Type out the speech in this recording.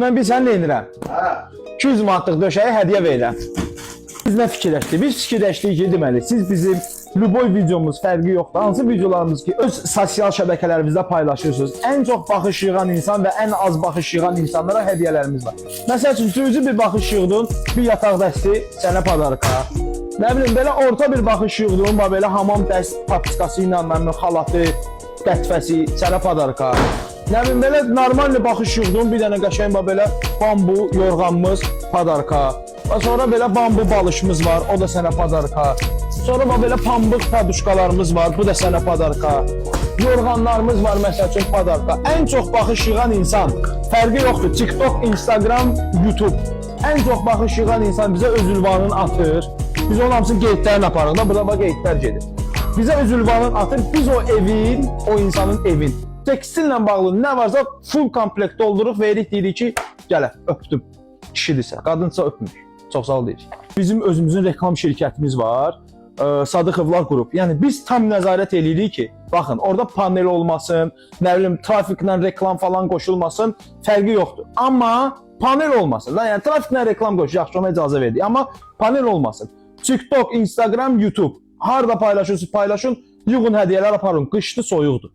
mən bir sən nə edirəm? 200 manatlıq döşəyi hədiyyə verirəm. Biz nə fikirləşdik? Biz fikirləşdik ki, deməli, siz bizim Luboy videomuz fərqi yoxdur. Hansı videolarımız ki, öz sosial şəbəkələrimizdə paylaşırsınız. Ən çox baxış yığan insan və ən az baxış yığan insanlara hədiyyələrimiz var. Məsəl üçün, cüzi bir baxış yığdın, bir yataq dəsti sənə padarka. Nə bilim, belə orta bir baxış yığdın, belə hamam dəst papiskası ilə, xalatı, qətvəsi sənə padarka. Nə bilim, belə normal bir baxış yığdın, bir dənə qəşəng belə bambu yorğanımız padarka. Sonra belə bambu balışımız var, o da sənə padarka. Sonra belə pambıq paduşkalarımız var, bu da sənə padarka. Yorğanlarımız var, məsəl üçün padarka. Ən çox baxış yığan insan, fərqi yoxdur, TikTok, Instagram, YouTube. Ən çox baxış yığan insan bizə öz ünvanını atır. Biz onun hamısını qeydlərini aparırıq da, burada qeydlər gedir. Bizə öz ünvanını atır, biz o evin, o insanın evin. Tekstillə bağlı nə varsa full komplekt dolduruq, veririk, deyirik ki, gələ, öpdüm. Kişidirsə, qadınsa öpmür. Çox sağ ol deyirik. Bizim özümüzün reklam şirkətimiz var. Sadıqovlar qrup. Yəni biz tam nəzarət eləyirik ki, baxın, orada panel olmasın, nə bilim, trafiklə reklam falan qoşulmasın, fərqi yoxdur. Amma panel olmasın. Yəni trafiklə reklam qoşul, yaxşı, ona icazə verdik, amma panel olmasın. TikTok, Instagram, YouTube. Harda paylaşırsınız, paylaşın, yığın hədiyyələr aparın. Qışdı, soyuqdur.